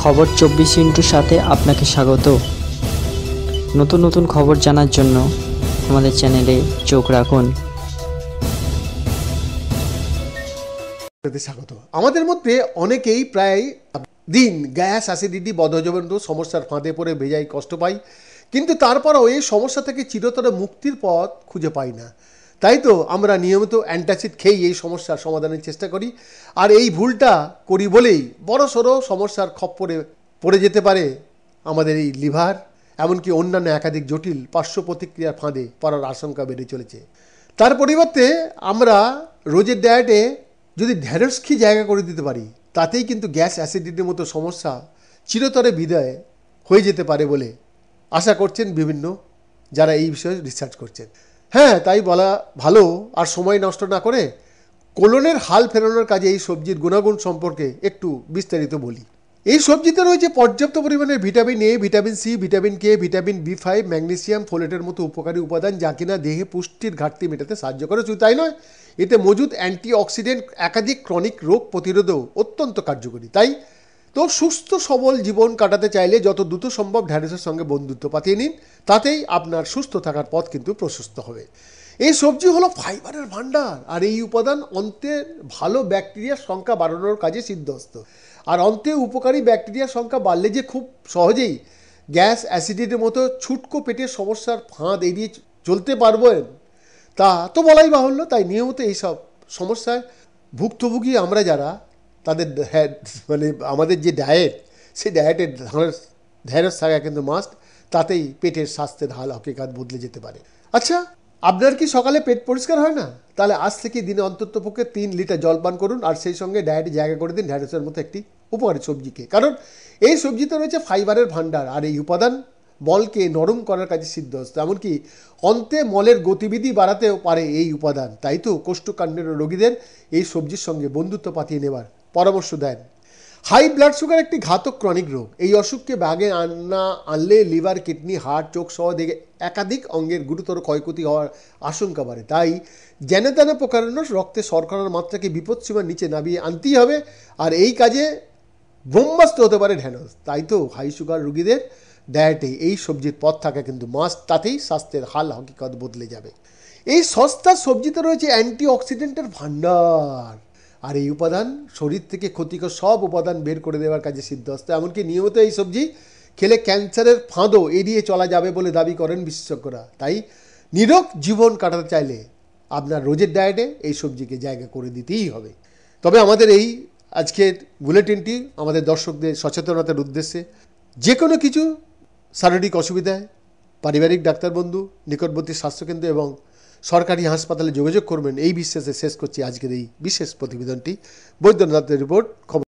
খবর 24 সাথে আপনাকে স্বাগত। নতুন নতুন খবর জানার জন্য আমাদের চ্যানেলে চোখ রাখুন। স্বাগত। আমাদের মধ্যে অনেকেই প্রায় দিন গ্যাস অ্যাসিডিটি বদহজমের সমস্যার ফাঁদে পড়ে বেজায় কষ্ট পাই, কিন্তু তারপরও এই সমস্যা থেকে চিরতরে মুক্তির পথ খুঁজে পাই না। তাই তো আমরা নিয়মিত অ্যান্টাসিড খেয়েই এই সমস্যার সমাধানের চেষ্টা করি, আর এই ভুলটা করি বলেই বড়সড় সমস্যার খপ্পরে পড়ে যেতে পারে আমাদের এই লিভার, এমনকি অন্যান্য একাধিক জটিল পার্শ্ব প্রতিক্রিয়ার ফাঁদে পড়ার আশঙ্কা বেড়ে চলেছে। তার পরিবর্তে আমরা রোজের ডায়েটে যদি ঢেঁড়স খেয়ে জায়গা করে দিতে পারি, তাতেই কিন্তু গ্যাস অ্যাসিডিটির মতো সমস্যা চিরতরে বিদায় হয়ে যেতে পারে বলে আশা করছেন বিভিন্ন যারা এই বিষয়ে রিসার্চ করছেন। হ্যাঁ, তাই বলা ভালো আর সময় নষ্ট না করে কোলনের হাল ফেরানোর কাজে এই সবজির গুণাগুণ সম্পর্কে একটু বিস্তারিত বলি। এই সবজিতে রয়েছে পর্যাপ্ত পরিমাণে vitamin A, vitamin C, vitamin K, vitamin B five, magnesium, ফোলেটের মতো উপকারী উপাদান, যা কিনা দেহে পুষ্টির ঘাটতি মেটাতে সাহায্য করে। শুধু তাই নয়, এতে মজুদ অ্যান্টিঅক্সিডেন্ট একাধিক ক্রনিক রোগ প্রতিরোধেও অত্যন্ত কার্যকরী। তাই তো সুস্থ সবল জীবন কাটাতে চাইলে যত দ্রুত সম্ভব ঢ্যাঁড়সের সঙ্গে বন্ধুত্ব পাতিয়ে নিন, তাতেই আপনার সুস্থ থাকার পথ কিন্তু প্রশস্ত হবে। এই সবজি হলো ফাইবারের ভাণ্ডার, আর এই উপাদান অন্ত্রের ভালো ব্যাকটেরিয়ার সংখ্যা বাড়ানোর কাজে সিদ্ধহস্ত। আর অন্তে উপকারী ব্যাকটেরিয়ার সংখ্যা বাড়লে যে খুব সহজেই গ্যাস অ্যাসিডিটির মতো ছুটকো পেটের সমস্যার ফাঁদ এড়িয়ে চলতে পারবেন তা তো বলাই বাহুল্য। তাই নিয়মিত এইসব সমস্যায় ভুক্তভোগী আমরা যারা, তাদের আমাদের যে ডায়েট, সেই ডায়েটের ঢ্যাঁড়স থাকা কিন্তু মাস্ট, তাতেই পেটের স্বাস্থ্যের হাল হকিকাত বদলে যেতে পারে। আচ্ছা, আপনার কি সকালে পেট পরিষ্কার হয় না? তাহলে আজ থেকে দিনে অন্ততপক্ষে 3 লিটার জল পান করুন, আর সেই সঙ্গে ডায়েটে জায়গা করে দিন ঢ্যাঁড়সের মতো একটি উপকারী সবজিকে। কারণ এই সবজিতে রয়েছে ফাইবারের ভাণ্ডার, আর এই উপাদান মলকে নরম করার কাজে সিদ্ধহস্ত। এমনকি অন্তে মলের গতিবিধি বাড়াতেও পারে এই উপাদান। তাই তো কোষ্ঠকাঠিন্য রোগীদের এই সবজির সঙ্গে বন্ধুত্ব পাতিয়ে নেবার পরামর্শ দেন। হাই ব্লাড সুগার একটি ঘাতক ক্রনিক রোগ। এই অসুখকে বাগে আনলে লিভার, কিডনি, হার্ট, চোখ সহ দেখে একাধিক অঙ্গের গুরুতর ক্ষয়ক্ষতি হওয়ার আশঙ্কা বাড়ে। তাই জেনে তেনে প্রকারান্য রক্তে শর্করার মাত্রাকে বিপদসীমার নিচে নামিয়ে আনতেই হবে, আর এই কাজে ব্রহ্মাস্ত্র হতে পারে ঢ্যাঁড়স। তাই তো হাই সুগার রোগীদের ডায়েটে এই সবজির পথ থাকা কিন্তু মাস্ট, তাতেই স্বাস্থ্যের হাল হকিকত বদলে যাবে। এই সস্তা সবজিতে রয়েছে অ্যান্টিঅক্সিডেন্টের ভাণ্ডার, আর এই উপাদান শরীর থেকে ক্ষতিকর সব উপাদান বের করে দেওয়ার কাজে সিদ্ধহস্ত। এমনকি নিয়মিত এই সবজি খেলে ক্যান্সারের ফাঁদও এড়িয়ে চলা যাবে বলে দাবি করেন বিশেষজ্ঞরা। তাই নিরোগ জীবন কাটাতে চাইলে আপনার রোজের ডায়েটে এই সবজিকে জায়গা করে দিতেই হবে। তবে আমাদের এই আজকের বুলেটিনটি আমাদের দর্শকদের সচেতনতার উদ্দেশ্যে। যে কোনো কিছু শারীরিক অসুবিধায় পারিবারিক ডাক্তারবন্ধু, নিকটবর্তী স্বাস্থ্যকেন্দ্র এবং সরকারি হাসপাতালে যোগাযোগ করবেন, এই বিশ্বাসে শেষ করছি আজকের এই বিশেষ প্রতিবেদনটি। বৈদ্যনাথের রিপোর্ট। খবর।